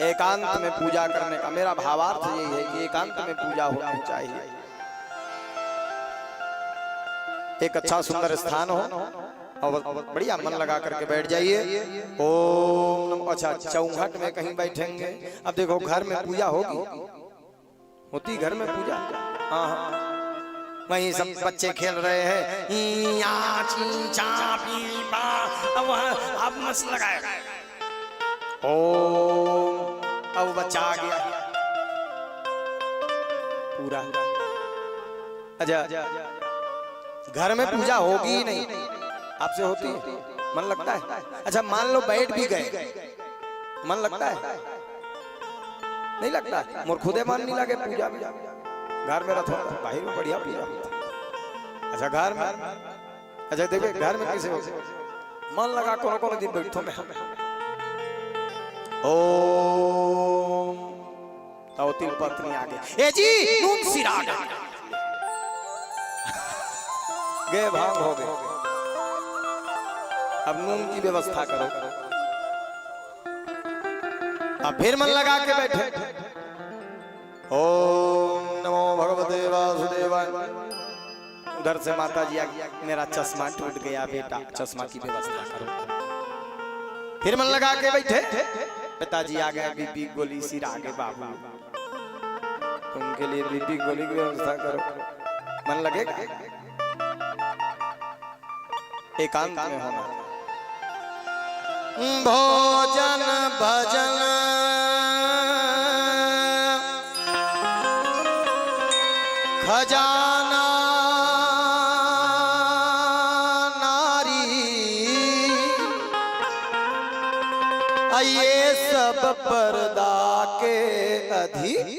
एकांत में पूजा करने का मेरा भावार्थ यही है कि एकांत में पूजा होनी चाहिए। एक अच्छा सुंदर स्थान हो और बढ़िया मन लगा करके बैठ जाइए। ओम। अच्छा, चौखट में कहीं बैठेंगे। अब देखो घर में पूजा होती घर में पूजा। हाँ हाँ, वहीं सब बच्चे खेल रहे हैं, अब मस्त लगाए। ओम। अब बच्चा आ गया पूरा। अच्छा, घर में पूजा होगी ही नहीं, आपसे होती है? मन लगता है? अच्छा, मान लो बैठ भी गए, मन लगता है? नहीं लगता। मोर खुदे मन नहीं लगे पूजा भी। घर में रखो बाहर में बढ़िया पूजा होता। अच्छा, घर में, अच्छा देखिए घर में कैसे हो, मन लगा कोनो दिन बैठो में। ओम। तो तिल पत्नी आ गई, ए जी नून सिरा गए, भांग हो गए, अब नून की व्यवस्था करो। अब फिर मन लगा के बैठे। ओम नमो भगवते वासुदेवाय। उधर से माता जी आ गई, मेरा चश्मा टूट गया बेटा, चश्मा की व्यवस्था करो। फिर मन लगा के बैठे, पिताजी आ गए, बीपी गोली सिर आगे बाबू, उनके लिए बीपी गोली की व्यवस्था करो। मन लगेगा? एकांत में होना। भोजन भजन खजाना नारी, ये सब पर्दा के अधिकारी।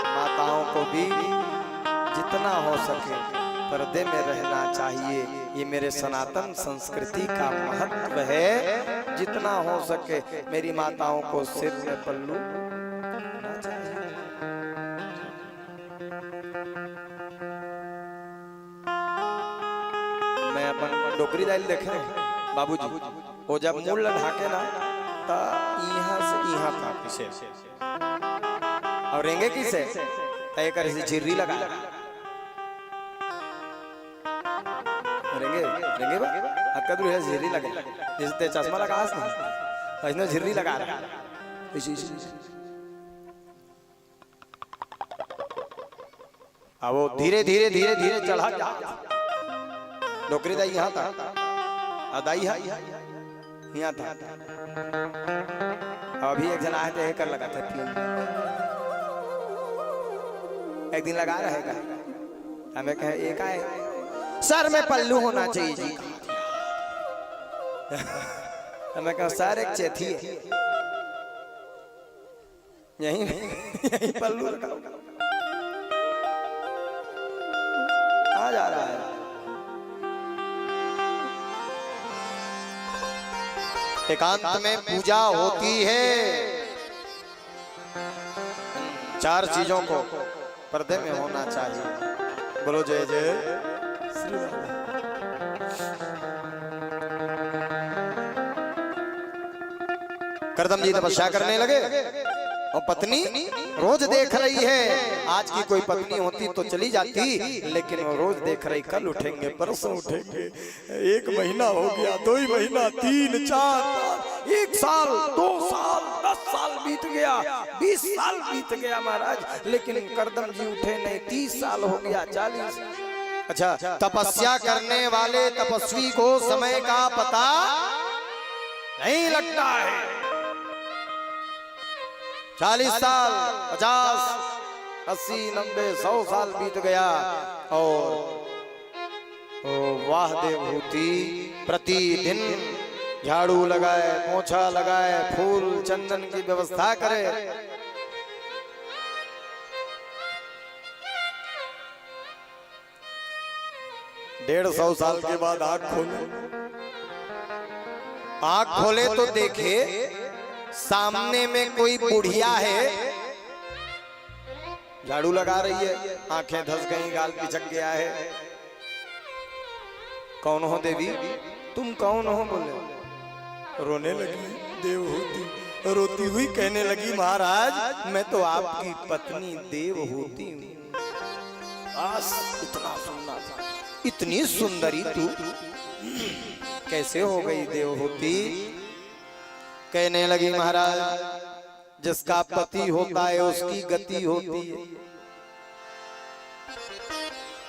माताओं को भी जितना हो सके पर्दे में रहना चाहिए। ये मेरे सनातन संस्कृति का महत्व है। जितना हो सके मेरी माताओं को सिर में पल्लू होना चाहिए। मैं अपन डोकरी दाइल देखे बाबूजी, वो जब मूल ढाके ना तो यहाँ से यहाँ था पीछे, और रेंगे किसे तय कर से झिर्री लगा रेंगे रेंगे बा हक्का दूर है, झिर्री लगे जैसे ते चश्मा लगा आस नहीं, इसने झिर्री लगा रहा इसी। अब वो धीरे धीरे धीरे धीरे चढ़ा जा। डोकरी दाई यहाँ था, अदाई है यहाँ था। अभी एक जन आए थे कर लगा था, एक दिन लगा रहेगा। हमें कहे एक आए सर में पल्लू होना चाहिए जी। हमें कहा सर एक चेथी है, यही पल्लू आ जा रहा है। एकांत में पूजा होती है। 4 चीजों को पर्दे में होना चाहिए। बोलो जय जय श्री राम। करदम जी तपस्या करने लगे और पत्नी रोज देख रही है। आज की कोई पत्नी होती तो चली जाती, लेकिन वो रोज देख रही, कल उठेंगे परसों उठेंगे, 1 महीना हो गया, 2 महीना, 3 4 1 साल 2 साल 10 साल बीत गया, 20 साल बीत गया महाराज, लेकिन करदम जी उठे नहीं। 30 साल हो गया, 40। अच्छा, तपस्या करने वाले तपस्वी को समय का पता नहीं लगता है। 40 साल 50 80 90 100 साल बीत गया और वाह देवहूति प्रतिदिन झाड़ू लगाए, पोछा लगाए, फूल चंदन की व्यवस्था करे। डेढ़ 100 साल के बाद आँख खोले तो देखे सामने में कोई बुढ़िया है, झाड़ू लगा रही है, आंखें धस गई, गाल पिचक गया है। कौन हो देवी? तुम कौन हो? बोले रोने लगी। देवहूति रोती हुई कहने लगी, महाराज मैं तो आपकी पत्नी देवहूति हूँ। बस इतना सुनना था। इतनी सुंदरी तू कैसे हो गई देवहूति? कहने लगी, महाराज जिसका पति होता है उसकी गति होती है,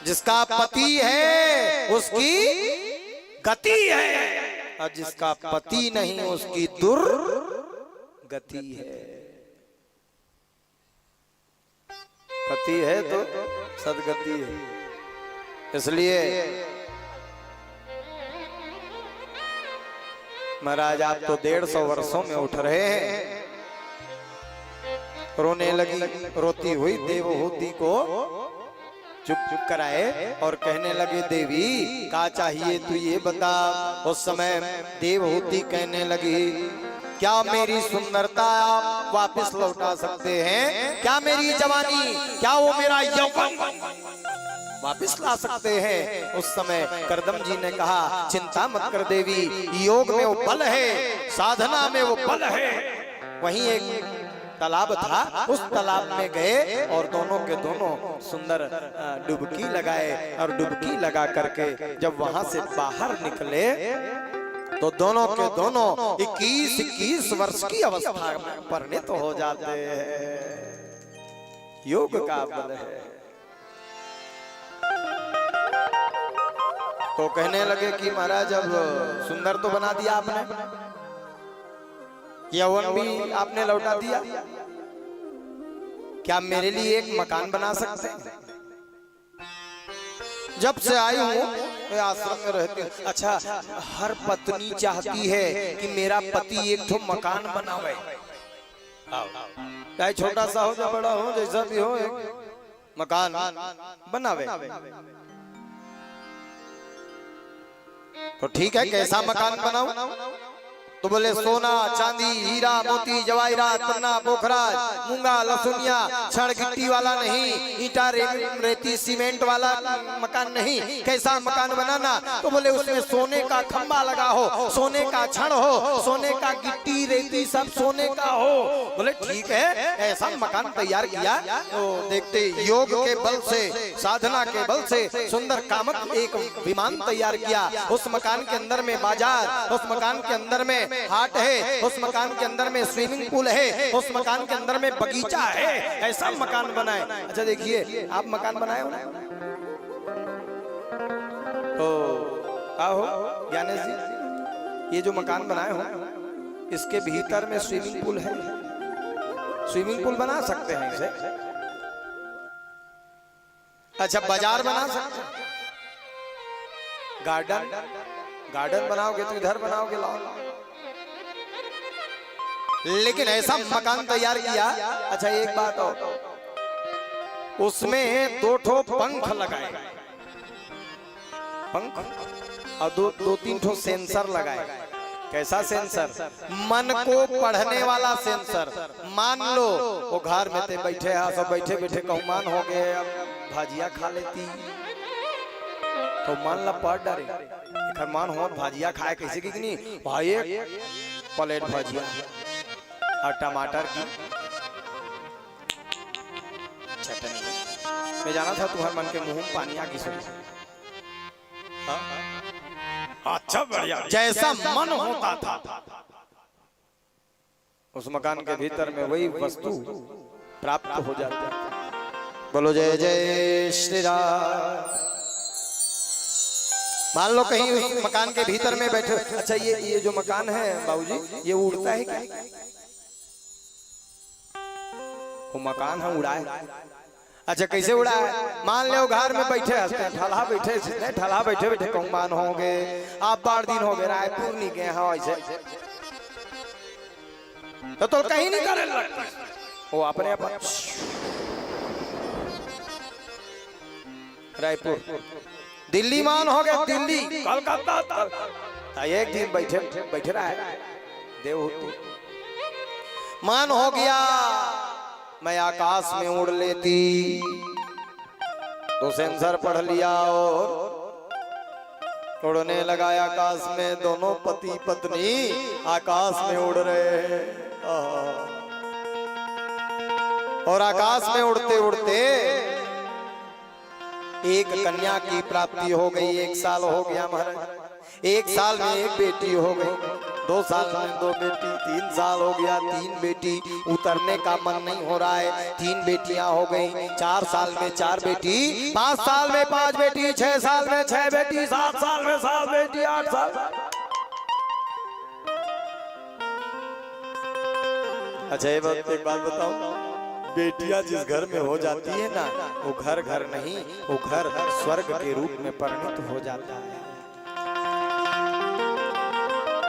जिसका पति है उसकी गति है, और जिसका पति नहीं उसकी दुर्गति है। पति है तो सदगति है। इसलिए महाराज आप तो 150 वर्षों में उठ रहे हैं। रोने लगी, रोती हुई देवहूति को चुप चुप कराए और कहने लगे, देवी क्या चाहिए तू ये बता। उस समय देवहूति कहने लगी, क्या मेरी सुंदरता आप वापस लौटा सकते हैं? क्या मेरी जवानी, क्या वो मेरा यौवन वापस ला सकते हैं? उस समय करदम जी ने कहा, चिंता मत कर देवी, योग में वो बल है, साधना में वो बल है। वहीं एक तालाब था, उस तालाब में गए और दोनों के दोनों सुंदर डुबकी लगाए, और डुबकी लगा करके जब वहां से बाहर निकले तो दोनों के दोनों 21 वर्ष की अवस्था में परिणत हो जाते हैं। योग का बल है। तो कहने लगे कि महाराज अब सुंदर तो बना दिया आपने, यौवन भी आपने लौटा दिया, क्या मेरे लिए एक मकान बना सकते हैं? जब से आई हूँ आश्रम में रहती हूँ। अच्छा, हर पत्नी चाहती है कि मेरा पति एक ठो मकान बनावे, चाहे छोटा सा हो या बड़ा हो, जैसा भी हो, एक मकान बनावे। तो ठीक है, कैसा मकान बनाऊं? तो बोले सोना चांदी हीरा मोती जवाहरात पन्ना पोखराज मूंगा लहसुनिया छड़ गिट्टी वाला नहीं, ईटा रेती सीमेंट वाला मकान नहीं। कैसा मकान बनाना? तो बोले उसमें सोने का खंबा लगा हो, सोने का छड़ हो, सोने का गिट्टी रेती सब सोने का हो। बोले ठीक है, ऐसा मकान तैयार किया। तो देखते योग के बल से, साधना के बल से सुंदर कामक एक विमान तैयार किया। उस मकान के अंदर में बाजार, उस मकान के अंदर में हाट है, उस मकान के अंदर में स्विमिंग पूल है, उस मकान के अंदर में बगीचा है। ऐसा मकान बनाए। अच्छा देखिए, आप मकान बनाए हो ना? तो क्या हो ज्ञानेश जी, ये जो मकान बनाए हो इसके भीतर में स्विमिंग पूल है, स्विमिंग पूल बना सकते हैं इसे। अच्छा, बाजार बना सकते हैं, गार्डन बनाओगे तो इधर बनाओगे, लाओ। लेकिन ऐसा मकान तैयार किया। अच्छा एक बात और, उसमें 2 ठो पंख लगाए, पंख, और दो तीन ठो सेंसर लगाए। कैसा सेंसर? मन को पढ़ने वाला सेंसर। मान लो वो घर में ते बैठे हैं, सब बैठे बैठे कहूँ मान हो गए, अब भाजिया खा लेती, तो मान ला पढ़ डरे, एक मान हो भाजिया खाए कैसे की नहीं भाई, एक प्लेट भाजिया और टमाटर की चटनी। मैं जाना था तुम्हारे मन के मुंह में पानी आ गई। अच्छा बढ़िया, जैसा मन होता था उस मकान के भीतर में वही वस्तु प्राप्त हो जाती है। बोलो जय जय श्री राम। मान लो कहीं उस मकान के भीतर में बैठे। अच्छा ये जो मकान है बाबूजी, ये उड़ता है क्या? वो मकान है उड़ाए। अच्छा कैसे उड़ा है? मान लो घर में बैठे हंसते ठला बैठे, ठला बैठे बैठे कहूँ मान होंगे, आप 12 दिन हो गए रायपुर नहीं गए हाँ ऐसे, तो कहीं नहीं करे लगता वो अपने आप रायपुर, दिल्ली मान हो गए, दिल्ली कलकत्ता। एक दिन बैठे रहा है देवहूति, मान हो गया मैं आकाश में उड़ लेती, तो सेंसर पढ़ लिया और उड़ने लगाया आकाश में, दोनों पति पत्नी आकाश में उड़ रहे हैं। और आकाश में उड़ते उड़ते एक कन्या की प्राप्ति हो गई। 1 साल हो गया महाराज, 1 साल में 1 बेटी हो गई, 2 साल में 2 बेटी, 3 साल हो गया 3 बेटी। उतरने का मन नहीं हो रहा है, 3 बेटियां हो गई। 4 साल में 4 बेटी, 5 साल में 5 बेटी, 6 साल में 6 बेटी, 7 साल में 7 बेटी, 8 साल। अच्छा ये बात, एक बात बताओ, बेटियां जिस घर में हो जाती है ना, वो घर घर नहीं, वो घर स्वर्ग के रूप में परिणत हो जाता है।